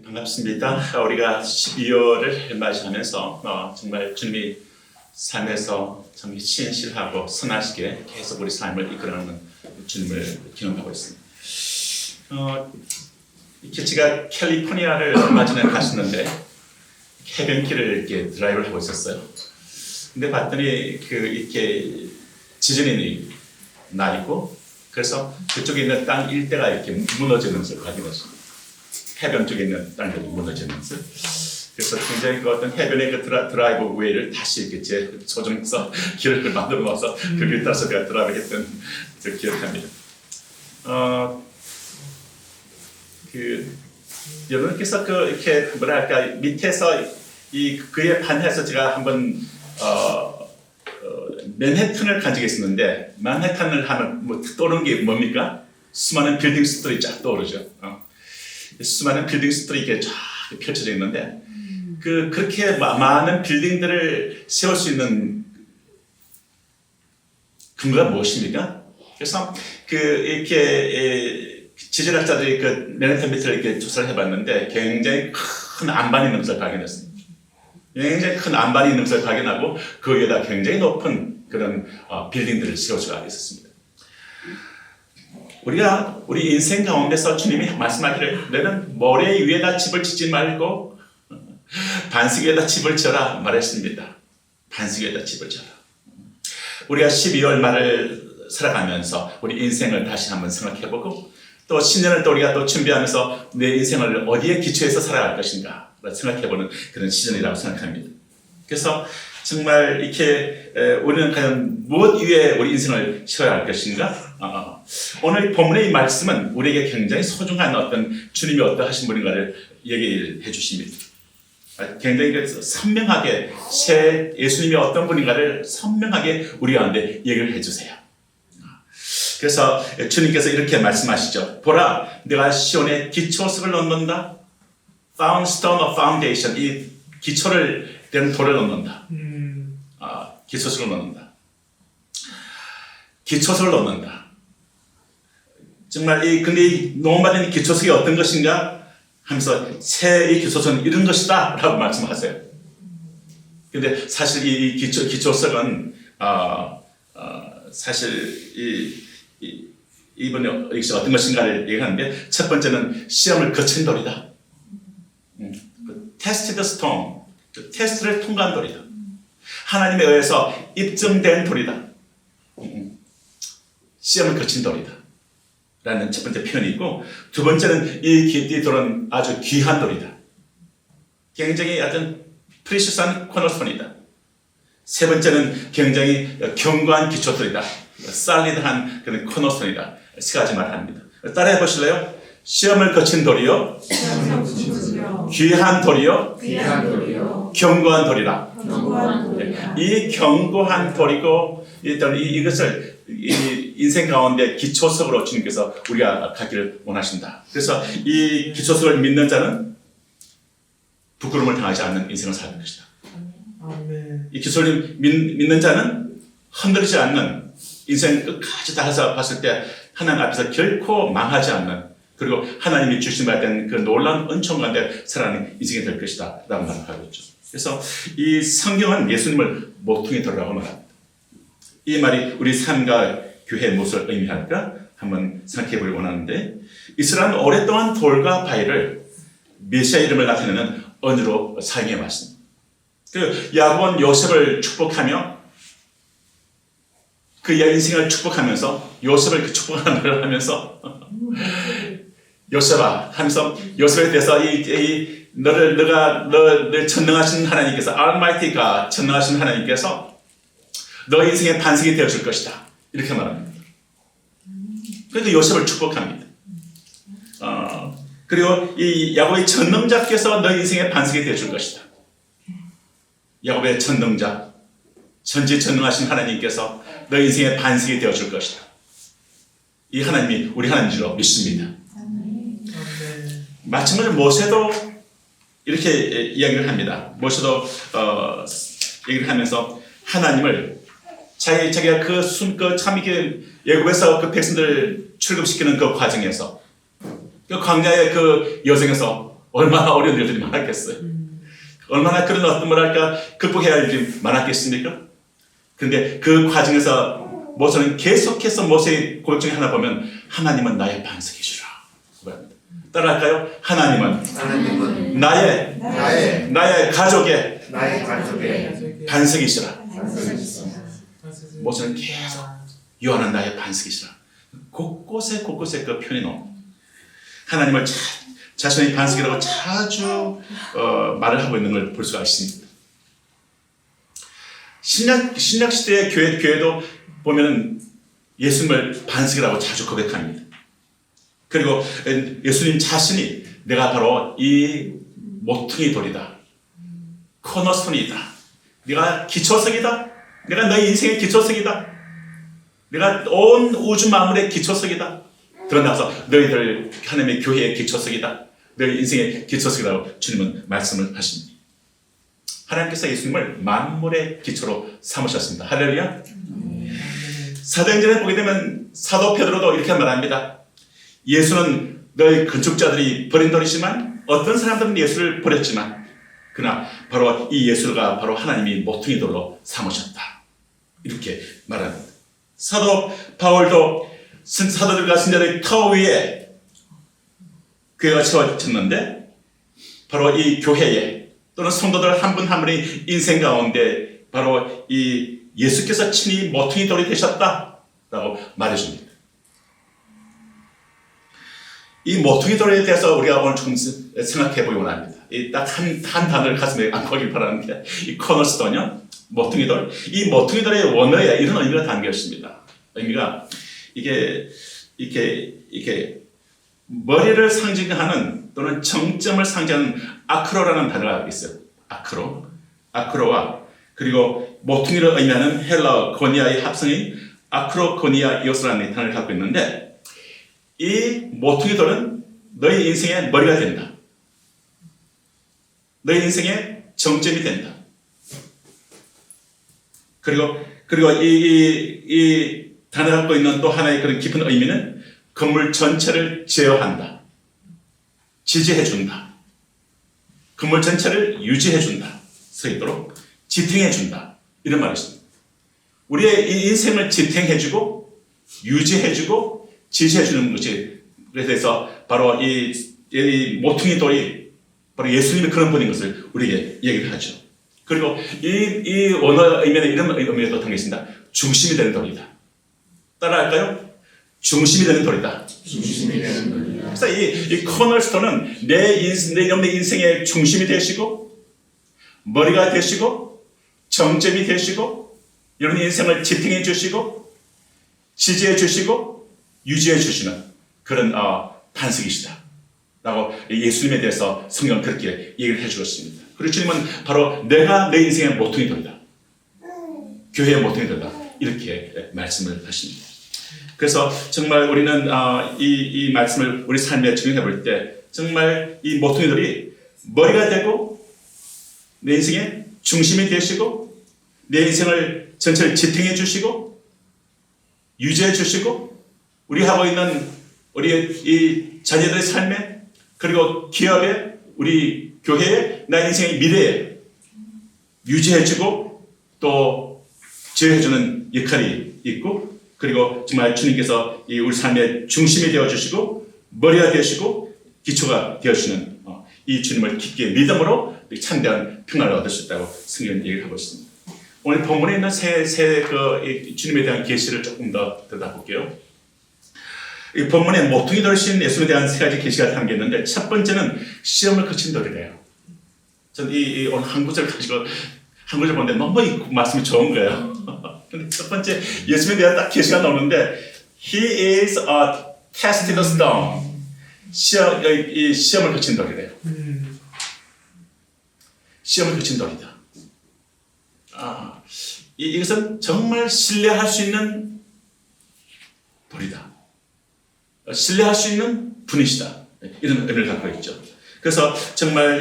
반갑습니다. 우리가 12월을 맞이하면서 정말 주님이 삶에서 참 신실하고 선하시게 계속 우리 삶을 이끌어가는 주님을 기념하고 있습니다. 이렇게 제가 캘리포니아를 얼마 전에 갔었는데 해변길을 이렇게 드라이브를 하고 있었어요. 근데 봤더니 이렇게 지진이 나 있고 그래서 그쪽에 있는 땅 일대가 이렇게 무너지는 것을 확인했습니다. 해변 쪽에 있는 땅들이 무너지는 것을. 그래서 굉장히 그 어떤 해변의 그 드라이브 웨이를 다시 이렇게 재조정해서 길을 만들어 놓아서 그 길 따라서 제가 드라이브 했던 그 기억합니다. 여러분께서 이렇게 뭐랄까 밑에서 그에 반해서 제가 한번 맨해튼을 간 적이 있었는데 맨해튼을 하면 떠오르는 게 뭡니까? 수많은 빌딩 숲들이 쫙 떠오르죠. 수많은 빌딩 숲들이 이렇게 쫙 펼쳐져 있는데 그렇게 많은 빌딩들을 세울 수 있는 근거가 무엇입니까? 그래서 이렇게 지질학자들이 맨해튼 밑을 이렇게 조사를 해봤는데 굉장히 큰 안반이 있는 것을 발견했습니다. 굉장히 큰 안반이 있는 것을 발견하고 그 위에다 굉장히 높은 그런 빌딩들을 세울 수가 있었습니다. 우리 인생 가운데서 주님이 말씀하기를 너는 모래 위에다 집을 짓지 말고 반석 위에다 집을 지어라 말했습니다. 반석 위에다 집을 지어라. 우리가 12월 말을 살아가면서 우리 인생을 다시 한번 생각해보고 또 신년을 또 우리가 또 준비하면서 내 인생을 어디에 기초해서 살아갈 것인가 생각해보는 그런 시즌이라고 생각합니다. 그래서 정말 이렇게 우리는 과연 무엇 위에 우리 인생을 세워야 할 것인가? 오늘 본문의 이 말씀은 우리에게 굉장히 소중한 어떤 주님이 어떠하신 분인가를 얘기해 주십니다. 굉장히 선명하게 예수님이 어떤 분인가를 선명하게 우리 가운데 얘기를 해주세요. 그래서 주님께서 이렇게 말씀하시죠. 보라, 내가 시온에 기초석을 놓는다. Found stone of foundation, 이 기초를 된 돌을 놓는다. 기초석을 놓는다. 기초석을 놓는다. 정말 근데 이 놓음받은 기초석이 어떤 것인가 하면서 새 이 기초석은 이런 것이다 라고 말씀하세요. 근데 사실 이 기초석은 사실 이번에 어떤 것인가를 얘기하는데 첫 번째는 시험을 거친 돌이다. Tested stone, 테스트를 통과한 돌이다. 하나님에 의해서 입증된 돌이다. 시험을 거친 돌이다. 라는 첫 번째 표현이 있고 두 번째는 이 돌은 아주 귀한 돌이다. 굉장히 어떤 프리셔스한 코너스톤이다. 세 번째는 굉장히 견고한 기초돌이다. 살리드한 그런 코너스톤이다. 세 가지 말합니다. 따라해 보실래요? 시험을 거친 돌이요, 귀한 돌이요, 견고한 돌이라. 이 견고한 돌이고 이것을 인생 가운데 기초석으로 주님께서 우리가 가기를 원하신다. 그래서 이 기초석을 믿는 자는 부끄러움을 당하지 않는 인생을 살 것이다. 이 기초를 믿는 자는 흔들리지 않는 인생 끝까지 다 봤을 때 하나님 앞에서 결코 망하지 않는 그리고 하나님이 주신 바 된 그 놀라운 은총 가운데 살아가는 인생이 될 것이다 라고 말하고 있죠. 그래서 이 성경은 예수님을 모퉁이 돌이라고 말합니다. 이 말이 우리 삶과 교회의 무엇을 의미할까 한번 생각해 보기 원하는데 이스라엘은 오랫동안 돌과 바위를 메시아 이름을 나타내는 언어로 사용해 왔습니다. 야곱은 요셉을 축복하며 그 인생을 축복하면서 요셉을 축복하는 걸 하면서 요셉아 하면서 요셉에 대해서 너를 전능하신 하나님께서 Almighty God, 전능하신 하나님께서 너 인생의 반석이 되어줄 것이다 이렇게 말합니다. 그래서 요셉을 축복합니다. 그리고 이 야곱의 전능자께서 너 인생의 반석이 되어줄 것이다. 야곱의 전능자, 전지전능하신 하나님께서 너 인생의 반석이 되어줄 것이다. 이 하나님이 우리 하나님인 줄 믿습니다. 마찬가지로 모세도 이렇게 이야기를 합니다. 모세도 얘기를 하면서 하나님을 자기가 참 이렇게 애굽에서 그 백성들을 출급시키는 그 과정에서 그 광야의 그 여정에서 얼마나 어려운 일들이 많았겠어요. 얼마나 그런 어떤 뭐랄까 극복해야 할 일이 많았겠습니까? 그런데 그 과정에서 모세는 계속해서 모세의 고백 중에 하나 보면 하나님은 나의 반석이시라. 따라할까요? 하나님은 나의 가족의 반석이시라. 모세는 계속 여호와는 나의 반석이시라. 곳곳에 그 표현이 나옵니다. 하나님을 자신의 반석이라고 자주 말을 하고 있는 걸 볼 수가 있습니다. 신약 시대의 교회도 보면은 예수님을 반석이라고 자주 고백합니다. 그리고 예수님 자신이 내가 바로 이 모퉁이 돌이다, 코너스톤이다, 내가 기초석이다, 내가 너희 인생의 기초석이다, 내가 온 우주 만물의 기초석이다. 그러나서 너희들 하나님의 교회의 기초석이다, 너희 인생의 기초석이라고 주님은 말씀을 하십니다. 하나님께서 예수님을 만물의 기초로 삼으셨습니다. 할렐루야. 사도행전에 보게 되면 사도 베드로도 이렇게 말합니다. 예수는 너희 건축자들이 버린 돌이지만 어떤 사람들은 예수를 버렸지만 그러나 바로 이 예수가 바로 하나님이 모퉁이 돌로 삼으셨다. 이렇게 말합니다. 사도 바울도 사도들과 신자들의 터 위에 교회가 세워졌는데 바로 이 교회에 또는 성도들 한 분 한 분의 인생 가운데 바로 이 예수께서 친히 모퉁이 돌이 되셨다라고 말해줍니다. 이 모퉁이 돌에 대해서 우리가 오늘 좀 생각해 보기 원합니다. 딱 한 단어를 가슴에 안고 하길 바라는데, 이 코너스톤이요, 모퉁이 돌. 이 모퉁이 돌의 원어에 이런 의미가 담겨 있습니다. 의미가 이게 머리를 상징하는 또는 정점을 상징하는 아크로라는 단어가 있어요. 아크로와 그리고 모퉁이를 의미하는 헬라어 고니아의 합성인 아크로고니아이오스라는 단어를 갖고 있는데, 이 모퉁이 돌은 너희 인생의 머리가 된다. 너희 인생의 정점이 된다. 그리고 이 단어가 갖고 있는 또 하나의 그런 깊은 의미는 건물 전체를 제어한다, 지지해준다, 건물 전체를 유지해준다, 서 있도록 지탱해준다, 이런 말이 있습니다. 우리의 이 인생을 지탱해주고 유지해주고 지지해주는 것이, 그래서 바로 이 모퉁이 돌이 바로 예수님이 그런 분인 것을 우리에게 얘기를 하죠. 그리고 이 원어 의미는 이런 의미도 담겨 있습니다. 중심이 되는 돌이다. 따라할까요? 중심이 되는 돌이다. 그래서 이 코너스톤은 내 인생의 중심이 되시고, 머리가 되시고, 정점이 되시고, 이런 인생을 지탱해 주시고, 지지해 주시고, 유지해 주시는 그런 반석이시다 라고 예수님에 대해서 성경은 그렇게 얘기를 해주었습니다. 그리고 주님은 바로 내가 내 인생의 모퉁이 돌이다, 교회의 모퉁이 돌이다, 이렇게 말씀을 하십니다. 그래서 정말 우리는 이 말씀을 우리 삶에 적용해 볼 때 정말 이 모퉁이들이 머리가 되고 내 인생의 중심이 되시고 내 인생을 전체를 지탱해 주시고 유지해 주시고 우리 하고 있는 우리 이 자녀들의 삶에, 그리고 기업에, 우리 교회에, 나 인생의 미래에 유지해 주고 또 지혜해 주는 역할이 있고, 그리고 정말 주님께서 이 우리 삶의 중심이 되어주시고 머리가 되시고 기초가 되어주시는 이 주님을 깊게 믿음으로 참된 평안을 얻을 수 있다고 성경은 얘기를 하고 있습니다. 오늘 본문에 있는 이 주님에 대한 계시를 조금 더 들여다볼게요. 이 본문에 모퉁이 돌이신 예수님에 대한 세 가지 계시가 담겨 있는데, 첫 번째는 시험을 거친 돌이래요. 전 오늘 한 구절 가지고 한 구절 보는데 너무 이 말씀이 좋은 거예요. 근데 첫 번째 예수님에 대한 딱 계시가 나오는데, He is a tested stone. 시험을 거친 돌이래요. 시험을 거친 돌이다. 이것은 정말 신뢰할 수 있는 돌이다. 신뢰할 수 있는 분이시다. 이런 의미를 갖고 있죠. 그래서 정말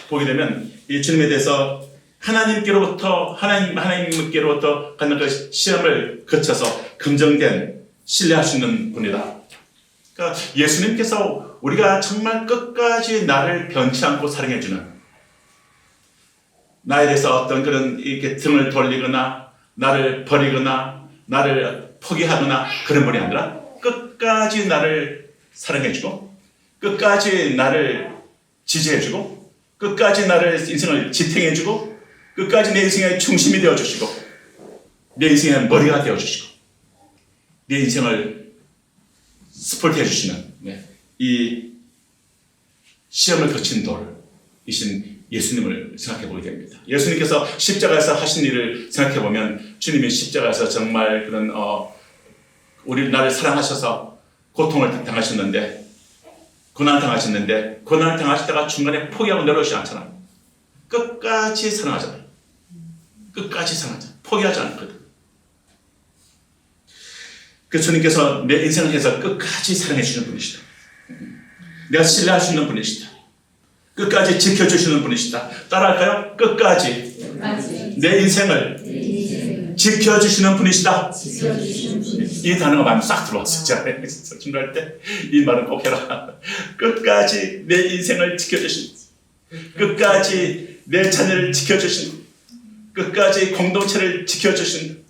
보게 되면 이 주님에 대해서 하나님께로부터 받는 그 시험을 거쳐서 검증된 신뢰할 수 있는 분이다. 그러니까 예수님께서 우리가 정말 끝까지 나를 변치 않고 사랑해주는, 나에 대해서 어떤 그런 이렇게 등을 돌리거나 나를 버리거나 나를 포기하거나 그런 분이 아니라 끝까지 나를 사랑해주고 끝까지 나를 지지해주고 끝까지 나를 인생을 지탱해주고 끝까지 내 인생의 중심이 되어주시고 내 인생의 머리가 되어주시고 내 인생을 스포트 해주시는 이 시험을 거친 돌이신 예수님을 생각해 보게 됩니다. 예수님께서 십자가에서 하신 일을 생각해 보면 주님이 십자가에서 정말 그런 우리 나를 사랑하셔서 고통을 당하셨는데 고난을 당하셨는데 고난을 당하시다가 중간에 포기하고 내려오지 않잖아요. 끝까지 사랑하잖아요. 끝까지 사랑하잖아요. 포기하지 않거든. 그 주님께서 내 인생을 해서 끝까지 사랑해 주시는 분이시다. 내가 신뢰할 수 있는 분이시다. 끝까지 지켜주시는 분이시다. 따라할까요? 끝까지 내 인생을 지켜주시는 분이시다. 이 단어가 마음에 싹 들어왔어요. 준비할 때 이 말은 꼭 해라. 끝까지 내 인생을 지켜주신, 끝까지 내 자녀를 지켜주신, 끝까지 공동체를 지켜주신,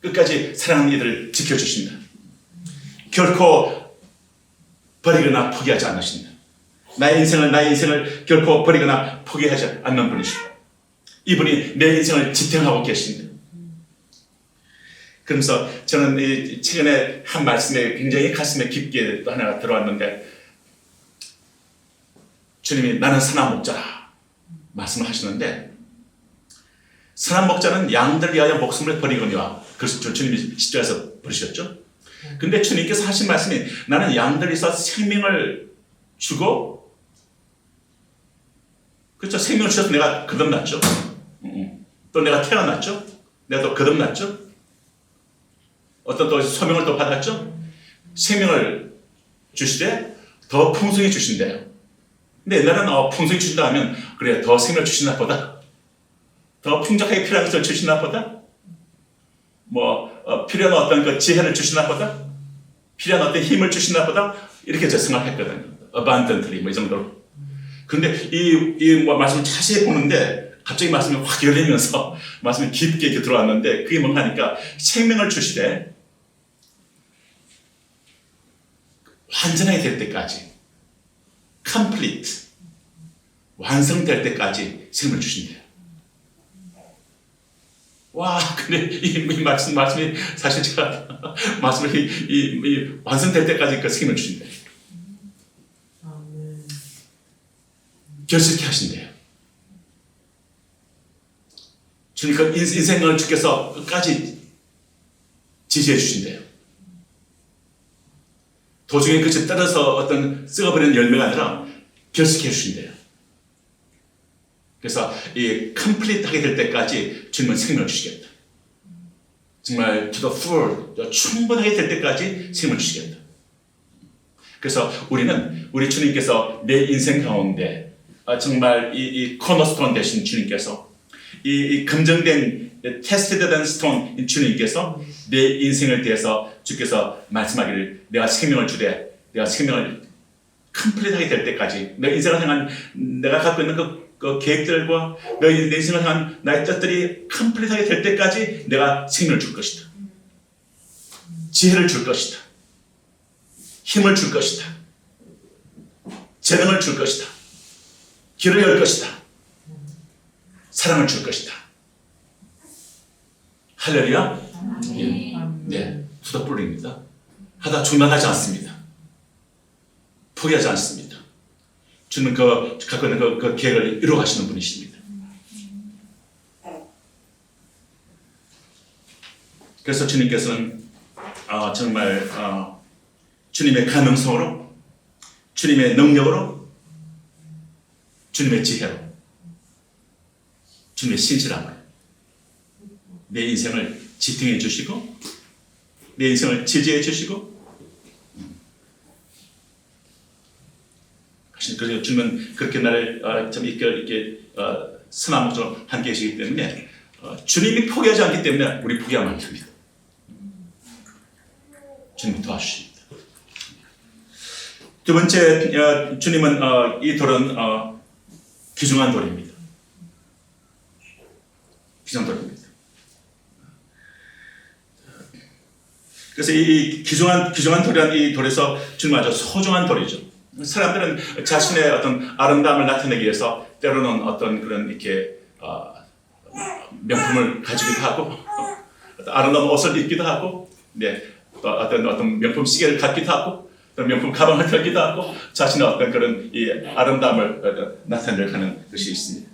끝까지 사랑하는 이들을 지켜주신다. 결코 버리거나 포기하지 않으신다. 나의 인생을 결코 버리거나 포기하지 않는 분이시고 이분이 내 인생을 지탱하고 계신다. 그러면서 저는 최근에 한 말씀에 굉장히 가슴에 깊게 또 하나가 들어왔는데 주님이 나는 선한 목자라 말씀을 하시는데 선한 목자는 양들 위하여 목숨을 버리거니와 그래서 주님이 십자가에서 부르셨죠. 근데 주님께서 하신 말씀이 나는 양들에서 생명을 주고 그렇죠. 생명을 주셔서 내가 거듭났죠. 또 내가 태어났죠. 내가 또 거듭났죠. 어떤 또 소명을 또 받았죠. 생명을 주시되 더 풍성히 주신대요. 근데 옛날에는 풍성히 주신다 하면 그래 더 생명을 주시나 보다 더 풍족하게 필요한 것을 주시나 보다 필요한 어떤 그 지혜를 주시나 보다 필요한 어떤 힘을 주시나 보다 이렇게 저 생각했거든요. abundantly 이 정도로. 근데 이 말씀을 자세히 보는데 갑자기 말씀이 확 열리면서 말씀이 깊게 이렇게 들어왔는데 그게 뭔가 하니까 생명을 주시되 완전하게 될 때까지 complete 완성될 때까지 생명을 주신대요. 와, 근데 이 말씀이 사실 제가 말씀을 완성될 때까지 그 생명을 주신대요. 결실케 하신대요. 주님 그 인생을 주께서 끝까지 지지해 주신대요. 도중에 그치 떨어서 어떤 썩어버리는 열매가 아니라 결실케 해주신대요. 그래서 이 컴플리트하게 될 때까지 주님은 생명을 주시겠다. 정말 to the full, 충분하게 될 때까지 생명을 주시겠다. 그래서 우리 주님께서 내 인생 가운데 정말 이 코너스톤 되신 주님께서 이 검증된 테스트드 된 스톤 주님께서 내 인생을 대해서 주께서 말씀하기를 내가 생명을 주되 내가 생명을 컴플리트하게 될 때까지 내 인생을 향한 내가 갖고 있는 그 계획들과 내 인생을 향한 나의 뜻들이 컴플리트하게 될 때까지 내가 생명을 줄 것이다. 지혜를 줄 것이다. 힘을 줄 것이다. 재능을 줄 것이다. 길을 열 것이다. 사랑을 줄 것이다. 할렐루야. 네, 투더풀입니다. 하다 중단하지 않습니다. 포기하지 않습니다. 주님은 갖고 있는 그 계획을 이루어 가시는 분이십니다. 그래서 주님께서는 정말 주님의 가능성으로, 주님의 능력으로, 주님의 지혜로, 주님의 신실함으로 내 인생을 지탱해 주시고 내 인생을 지지해 주시고 그래서 주님은 그렇게 나를 참 이렇게 선한 목적으로 함께 계시기 때문에 주님이 포기하지 않기 때문에 우리 포기하면 안 됩니다. 주님이 도와주십니다. 두 번째 주님은 이 돌은 귀중한 돌입니다. 귀중한 돌입니다. 그래서 이 귀중한 돌이란 이 돌에서 주님 아주 소중한 돌이죠. 사람들은 자신의 어떤 아름다움을 나타내기 위해서 때로는 어떤 그런 이렇게 명품을 가지기도 하고 아름다운 옷을 입기도 하고, 어떤 명품 시계를 갖기도 하고, 또 명품 가방을 들기도 하고, 자신의 어떤 그런 이 아름다움을 나타내려고 하는 것이 있습니다.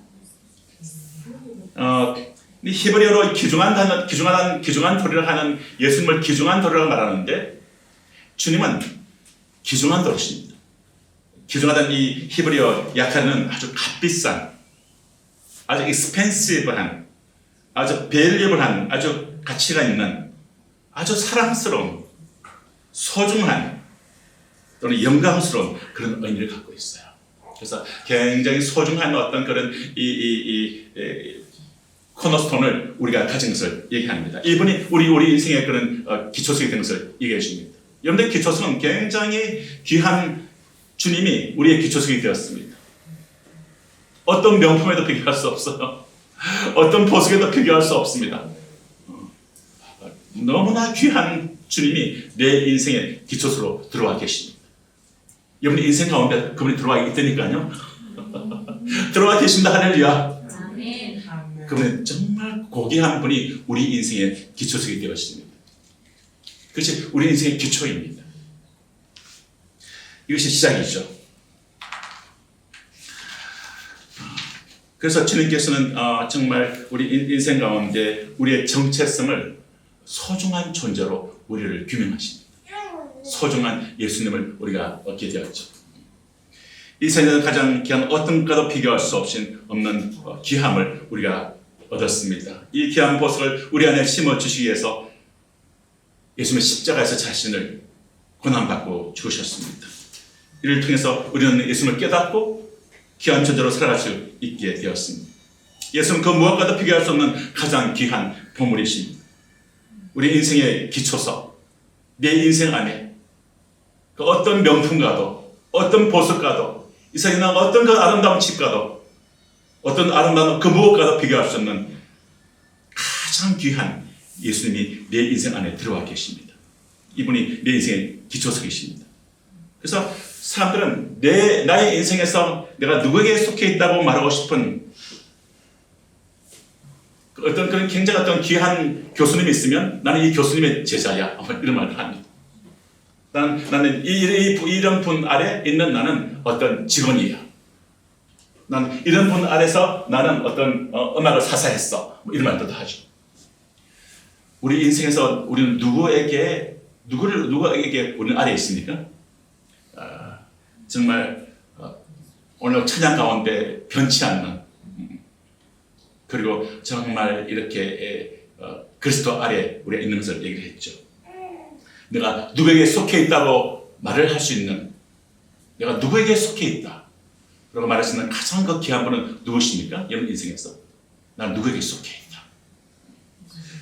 히브리어로 귀중한 돌이라고 하는 예수님을 귀중한 돌이라고 말하는데, 주님은 귀중한 돌이십니다. 귀중하다는 이 히브리어 약화는 아주 값비싼, 아주 expensive한, 아주 valuable한, 아주 가치가 있는, 아주 사랑스러운, 소중한 또는 영광스러운 그런 의미를 갖고 있어요. 그래서 굉장히 소중한 어떤 그런 코너스톤을 우리가 가진 것을 얘기합니다. 이분이 우리 인생의 그런 기초석이 된 것을 얘기해 줍니다. 여러분들 기초석은 굉장히 귀한 주님이 우리의 기초석이 되었습니다. 어떤 명품에도 비교할 수 없어요. 어떤 보석에도 비교할 수 없습니다. 너무나 귀한 주님이 내 인생의 기초석으로 들어와 계십니다. 여러분의 인생 가운데 그분이 들어와 있다니까요. 들어와 계신다. 할렐루야. 그분은 정말 고귀한 분이 우리 인생의 기초석이 되었습니다. 그것이 우리 인생의 기초입니다. 이것이 시작이죠. 그래서 주님께서는 정말 우리 인생 가운데 우리의 정체성을 소중한 존재로 우리를 규명하십니다. 소중한 예수님을 우리가 얻게 되었죠. 이 세상에서 가장 귀한 어떤 것과도 비교할 수 없는 귀함을 우리가 얻었습니다. 이 귀한 보석을 우리 안에 심어주시기 위해서 예수님은 십자가에서 자신을 고난받고 죽으셨습니다. 이를 통해서 우리는 예수님을 깨닫고 귀한 존재로 살아갈 수 있게 되었습니다. 예수는 그 무엇과도 비교할 수 없는 가장 귀한 보물이십니다. 우리 인생의 기초석, 내 인생 안에 그 어떤 명품과도 어떤 보석과도 이 세상에 나온 어떤 그 아름다운 집과도 어떤 아름다운 그 무엇과도 비교할 수 없는 가장 귀한 예수님이 내 인생 안에 들어와 계십니다. 이분이 내 인생의 기초석이십니다. 그래서 사람들은 나의 인생에서 내가 누구에게 속해 있다고 말하고 싶은 어떤 그런 굉장히 어떤 귀한 교수님이 있으면 나는 이 교수님의 제자야. 이런 말을 합니다. 나는 이런 분 아래 있는 나는 어떤 직원이야. 난 이런 분 아래서 나는 어떤 음악을 사사했어. 이런 말도 하죠. 우리 인생에서 우리는 누구에게 우리는 아래 있습니까? 정말 오늘 찬양 가운데 변치 않는 그리고 정말 이렇게 그리스도 아래 우리가 있는 것을 얘기를 했죠. 내가 누구에게 속해 있다고 말을 할 수 있는, 내가 누구에게 속해 있다 라고 말할 수 있는 가장 그 귀한 분은 누구십니까? 여러분 인생에서 난 누구에게 속해 있다.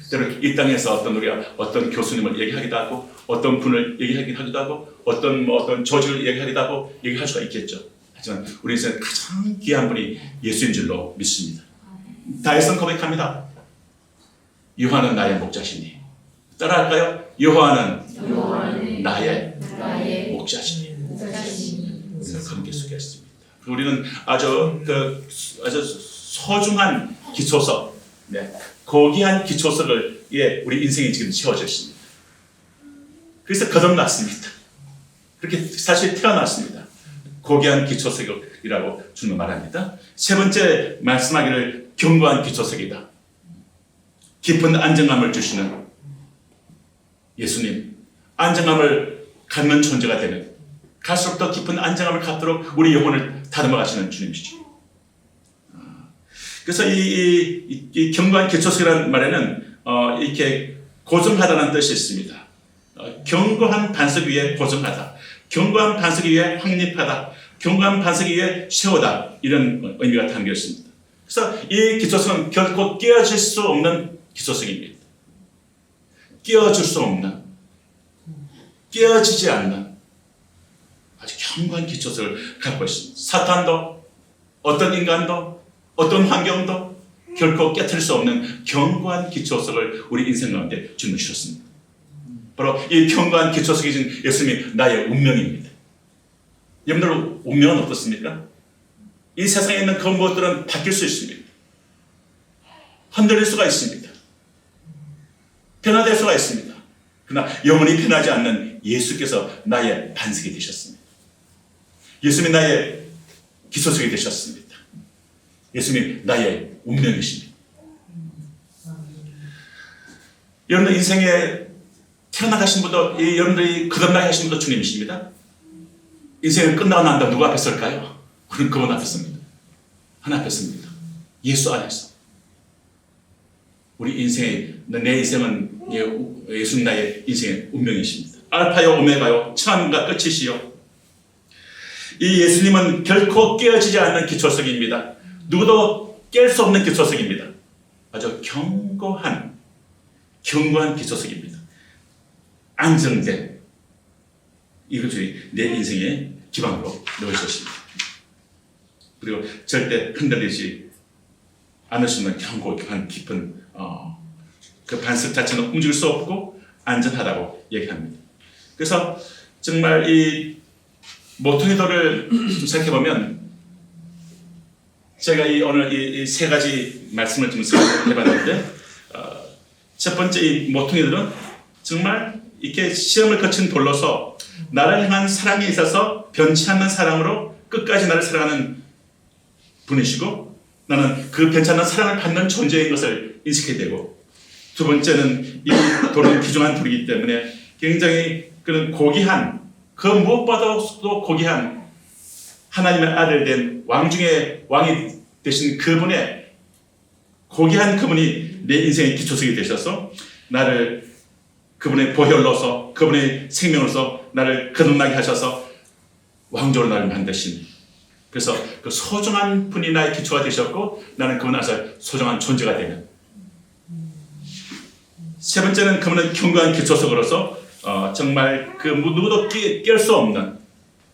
때로 이 땅에서 우리가 어떤 교수님을 얘기하기도 하고 어떤 분을 얘기하기도 하고 어떤 조직을 얘기하기도 하고 얘기할 수가 있겠죠. 하지만 우리 인생에 가장 귀한 분이 예수인 줄로 믿습니다. 다윗은 고백합니다. 여호와는 나의 목자시니. 따라할까요? 여호와는 나의 목자시니. 우리가 함께 쓰겠습니다. 우리는 아주 소중한 기초석, 고귀한 기초석을 우리 인생이 지금 채워져 있습니다. 그래서 거듭났습니다. 그렇게 사실 태어났습니다. 고귀한 기초석이라고 주는 말합니다. 세 번째 말씀하기를 견고한 기초석이다. 깊은 안정감을 주시는 예수님, 안정감을 갖는 존재가 되는, 갈수록 더 깊은 안정감을 갖도록 우리 영혼을 다듬어 가시는 주님이시죠. 그래서 이 견고한 기초석이라는 말에는 이렇게 고정하다는 뜻이 있습니다. 견고한 반석 위에 고정하다, 견고한 반석 위에 확립하다, 견고한 반석 위에 세우다, 이런 의미가 담겨 있습니다. 그래서 이 기초석은 결코 깨어질 수 없는 기초석입니다. 깨어질 수 없는, 깨어지지 않는 아주 견고한 기초석을 갖고 있습니다. 사탄도 어떤 인간도 어떤 환경도 결코 깨트릴 수 없는 견고한 기초석을 우리 인생 가운데 주님은 주셨습니다. 바로 이 견고한 기초석이 진 예수님이 나의 운명입니다. 여러분들 운명은 어떻습니까? 이 세상에 있는 그 무엇들은 바뀔 수 있습니다. 흔들릴 수가 있습니다. 변화될 수가 있습니다. 그러나 영원히 변하지 않는 예수께서 나의 반석이 되셨습니다. 예수님이 나의 기초석이 되셨습니다. 예수님이 나의 운명이십니다. 여러분들 인생에 태어나가신 분도, 여러분들이 거듭나게 하신 분도 주님이십니다. 인생을 끝나고 난 다음 누구 앞에 설까요? 우리는 그분 앞에 섭니다. 하나 앞에 섭니다. 예수 안에서. 우리 인생의, 내 인생은 예수님 나의 인생의 운명이십니다. 알파요 오메가요, 처음과 끝이시요. 이 예수님은 결코 깨어지지 않는 기초석입니다. 누구도 깰 수 없는 기초석입니다. 아주 견고한 기초석입니다. 안정된 이것이 내 인생의 기반으로 놓으셨습니다. 그리고 절대 흔들리지 않을 수 있는 견고한 깊은 그 반석 자체는 움직일 수 없고 안전하다고 얘기합니다. 그래서 정말 이 모퉁이돌을 생각해보면 제가 오늘 이 세 가지 말씀을 좀 해봤는데 첫 번째 이 모퉁이들은 정말 이렇게 시험을 거친 돌로서 나를 향한 사랑에 있어서 변치 않는 사랑으로 끝까지 나를 사랑하는 분이시고 나는 그 변치 않는 사랑을 받는 존재인 것을 인식해야 되고 두 번째는 이 돌은 귀중한 돌이기 때문에 굉장히 그런 고귀한 그 무엇보다도 고귀한 하나님의 아들 된 왕 중에 왕이 되신 그분의 고귀한 그분이 내 인생의 기초석이 되셔서 나를 그분의 보혈로서 그분의 생명으로서 나를 거듭나게 하셔서 왕족으로 나를 만드신 그래서 그 소중한 분이 나의 기초가 되셨고 나는 그분 안에서 소중한 존재가 되는 세 번째는 그분은 견고한 기초석으로서 정말 그 누구도 깰 수 없는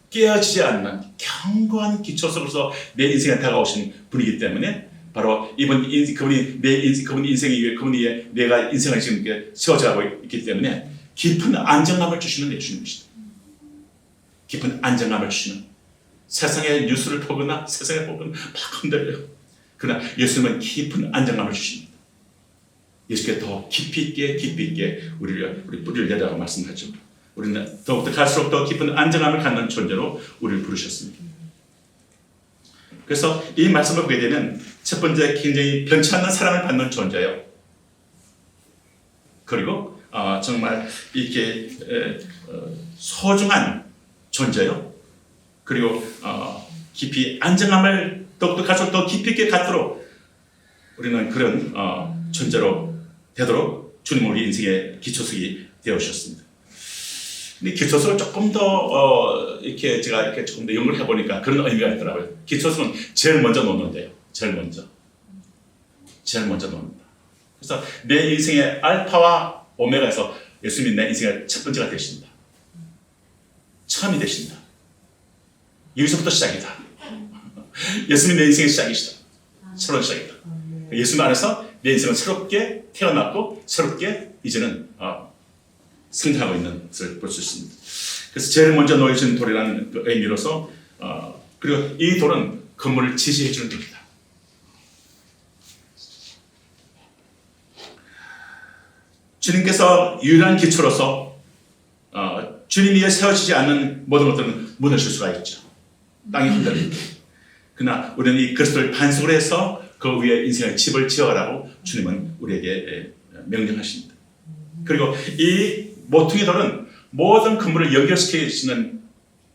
깨어지지 않는 견고한 기초석으로서 내 인생에 다가오신 분이기 때문에 바로 그분이 그분 인생이 위해 그분이 내가 인생을 지금 세워져 가고 있기 때문에 깊은 안정감을 주시는 예수님이시다. 깊은 안정감을 주시는 세상의 뉴스를 보거나 세상에 보면 막 흔들려요. 그러나 예수님은 깊은 안정감을 주십니다. 예수께 더 깊이 있게 우리 뿌리를 내라고 말씀하죠. 우리는 더욱더 갈수록 더 깊은 안정감을 갖는 존재로 우리를 부르셨습니다. 그래서 이 말씀을 보게 되면 첫 번째 굉장히 변치 않는 사랑을 받는 존재예요. 그리고 정말 이렇게 소중한 존재요. 그리고 깊이 안정감을 더욱더 갈수록 더 깊이 있게 갖도록 우리는 그런 존재로 되도록 주님 우리 인생의 기초석이 되어주셨습니다. 근데 기초석을 조금 더 이렇게 제가 이렇게 조금 더 연구를 해보니까 그런 의미가 있더라고요. 기초석은 제일 먼저 놓는데요. 제일 먼저 놓는다. 그래서 내 인생의 알파와 오메가에서 예수님이 내 인생의 첫 번째가 되신다. 처음이 되신다. 여기서부터 시작이다. 예수님이 내 인생의 시작이시다. 새로운 시작이다. 예수님 안에서 내 인생은 새롭게 태어났고 새롭게 이제는 성장하고 있는 것을 볼 수 있습니다. 그래서 제일 먼저 놓여진 돌이라는 그 의미로서 그리고 이 돌은 건물을 지지해 주는 돌이다. 주님께서 유일한 기초로서 주님 위에 세워지지 않는 모든 것들은 무너질 수가 있죠. 땅이 흔들리고. 그러나 우리는 이 그리스도를 반석으로 해서 그 위에 인생의 집을 지어가라고 주님은 우리에게 명령하십니다. 그리고 이 모퉁이 돌은 모든 건물을 연결시키는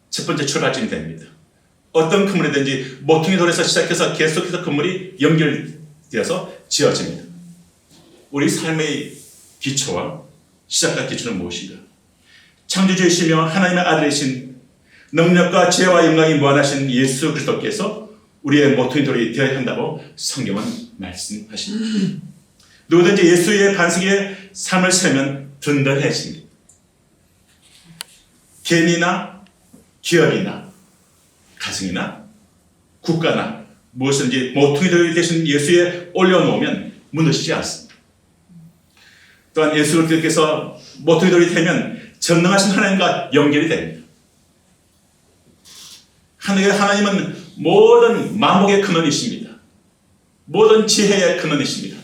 첫 번째 출발점이 됩니다. 어떤 건물이든지 모퉁이 돌에서 시작해서 계속해서 건물이 연결되어서 지어집니다. 우리 삶의 기초와 시작과 기초는 무엇인가? 창조주이시며 하나님의 아들이신 능력과 지혜와 영광이 무한하신 예수 그리스도께서 우리의 모퉁이 돌이 되어야 한다고 성경은 말씀하십니다. 누구든지 예수의 반석에 삶을 세우면 든든해집니다. 개인이나 기업이나 가정이나 국가나 무엇이든지 모퉁이 돌이 되신 예수에 올려놓으면 무너지지 않습니다. 또한 예수 그리스도께서 모퉁이 돌이 되면 전능하신 하나님과 연결이 됩니다. 하나님은 모든 만복의 근원이십니다. 모든 지혜의 근원이십니다.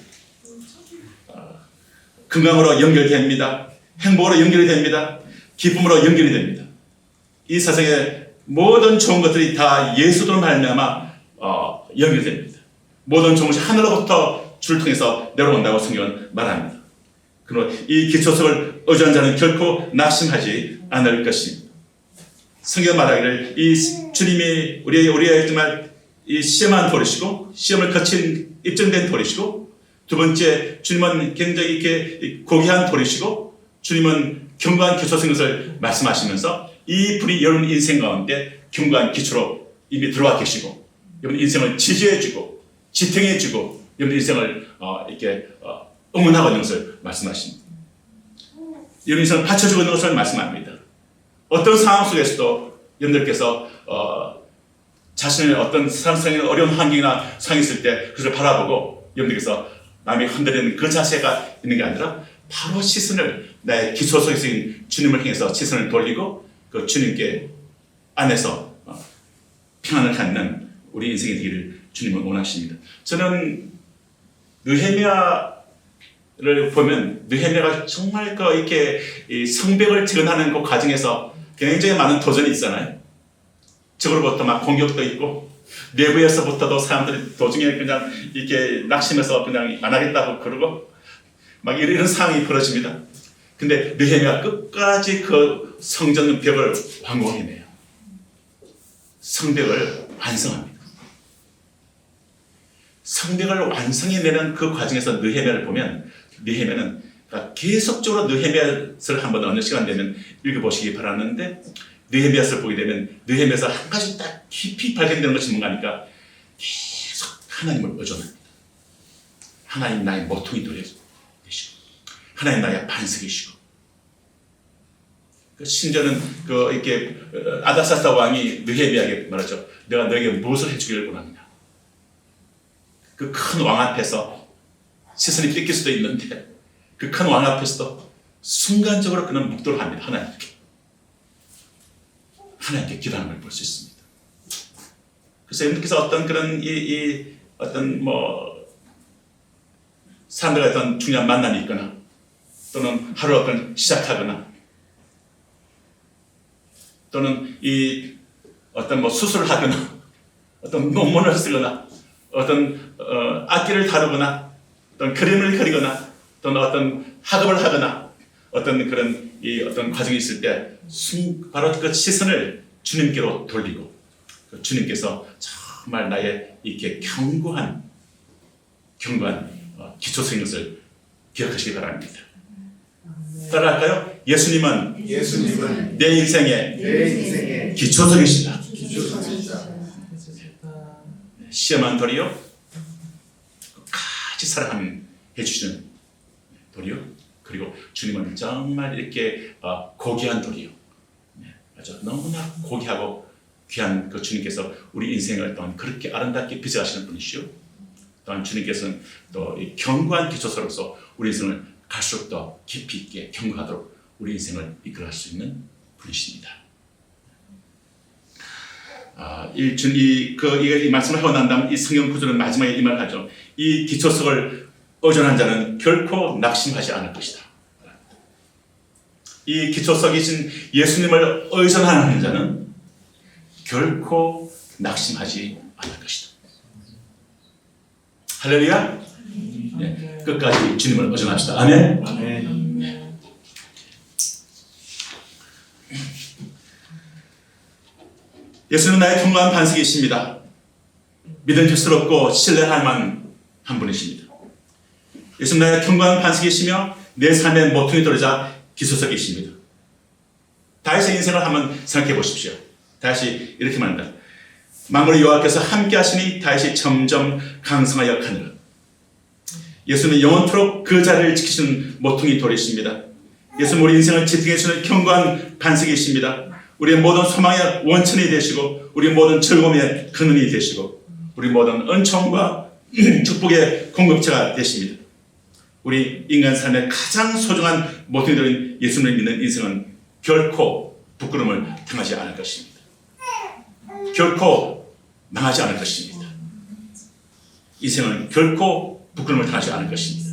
건강으로 연결됩니다. 행복으로 연결이 됩니다. 기쁨으로 연결이 됩니다. 이 세상의 모든 좋은 것들이 다 예수로 말미암아 연결됩니다. 모든 좋은 것이 하늘로부터 주를 통해서 내려온다고 성경은 말합니다. 그러나 이 기초석을 의존한 자는 결코 낙심하지 않을 것입니다. 성경 말하기를 이 주님이 우리의 정말 이 시험한 돌이시고 시험을 거친 입증된 돌이시고 두 번째 주님은 굉장히 이렇게 고귀한 돌이시고 주님은 견고한 기초인 것을 말씀하시면서 이 분이 여러분 인생 가운데 견고한 기초로 이미 들어와 계시고 여러분 인생을 지지해주고 지탱해주고 여러분 인생을 이렇게 응원하고 있는 것을 말씀하십니다. 여러분 인생을 받쳐주고 있는 것을 말씀합니다. 어떤 상황 속에서도 여러분들께서 자신의 어떤 삶상의 어려운 환경이나 상황이 있을 때 그것을 바라보고 여러분들께서 마음이 흔들리는 그 자세가 있는 게 아니라 바로 시선을 나의 기초 속에서 주님을 향해서 시선을 돌리고 그 주님께 안에서 평안을 갖는 우리 인생이 되기를 주님은 원하십니다. 저는 느헤미야를 보면 느헤미야가 정말 이렇게 성벽을 재건하는 그 과정에서 굉장히 많은 도전이 있잖아요. 적으로부터 막 공격도 있고 내부에서부터도 사람들이 도중에 그냥 이렇게 낙심해서 그냥 안 하겠다고 그러고 막 이런 상황이 벌어집니다. 근데 느헤미야가 끝까지 그 성전 벽을 완공해내요. 성벽을 완성합니다. 성벽을 완성해내는 그 과정에서 느헤미야를 보면 느헤미야는 계속적으로 느헤미야를 한번 어느 시간 되면 읽어보시기 바라는데 느헤미야를 보게 되면 느헤미야에서 한 가지 딱 깊이 발견되는 것이 뭔가 하니까 계속 하나님을 의존합니다. 하나님 나의 모퉁이 돌이시고 하나님 나의 반석이시고 심지어는 이렇게 아닥사스다 왕이 느헤미야에게 말하죠. 내가 너에게 무엇을 해주기를 원하느냐. 그 큰 왕 앞에서 시선이 뺏길 수도 있는데 그 큰 왕 앞에서도 순간적으로 그는 묵도를 합니다. 하나님께 기도하는 걸 볼 수 있습니다. 그래서 여러분께서 어떤 그런 어떤 사람들과 어떤 중요한 만남이 있거나 또는 하루 어떤 시작하거나 또는 어떤 수술을 하거나 어떤 논문을 쓰거나 어떤 악기를 다루거나 어떤 그림을 그리거나 또는 어떤 학업을 하거나 어떤 그런 어떤 과정이 있을 때 바로 그 시선을 주님께로 돌리고 주님께서 정말 나의 이렇게 견고한 기초적인 것을 기억하시기 바랍니다. 따라할까요? 예수님은 내 인생의 기초석이시다. 시험한 돌이요, 끝까지 사랑해 주시는 돌이요, 그리고 주님은 정말 이렇게 고귀한 돌이요, 아주 너무나 고귀하고 귀한 그 주님께서 우리 인생을 또한 그렇게 아름답게 빚어가시는 분이시요, 또한 주님께서는 또 이 견고한 기초석으로서 우리 인생을 갈수록 더 깊이 있게 견고하도록 우리 인생을 이끌어갈 수 있는 분이십니다. 이 말씀을 하고 난 다음 이 성경 구절은 마지막에 이 말을 하죠. 이 기초석을 의존한 자는 결코 낙심하지 않을 것이다. 이 기초석이신 예수님을 의존하는 자는 결코 낙심하지 않을 것이다. 할렐루야. 네, 끝까지 주님을 의존합시다. 아멘. 예수는 나의 견고한 반석이십니다. 믿음직스럽고 신뢰할 만한 분이십니다. 예수는 나의 견고한 반석이시며 내 삶의 모퉁이 돌이자 기초석이십니다. 다윗의 인생을 한번 생각해 보십시오. 다윗이 이렇게 말합니다. 만군의 여호와께서 함께 하시니 다윗이 점점 강성하여 가느라. 예수는 영원토록 그 자리를 지키시는 모퉁이 돌이십니다. 예수는 우리 인생을 지탱해 주는 견고한 반석이십니다. 우리의 모든 소망의 원천이 되시고 우리 모든 즐거움의 근원이 되시고 우리 모든 은총과 축복의 공급처가 되십니다. 우리 인간 삶의 가장 소중한 모퉁이들인 예수님을 믿는 인생은 결코 부끄러움을 당하지 않을 것입니다. 결코 망하지 않을 것입니다. 인생은 결코 부끄러움을 당하지 않을 것입니다.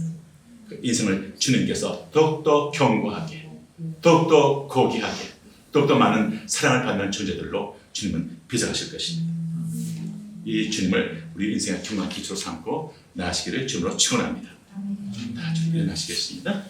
그 인생을 주님께서 더욱더 견고하게, 더욱더 고귀하게, 더욱더 많은 사랑을 받는 존재들로 주님은 빚어가실 것입니다. 이 주님을 우리 인생의 경건한 기초로 삼고 나아가시기를 주님으로 축원합니다. 다 일어나시겠습니다.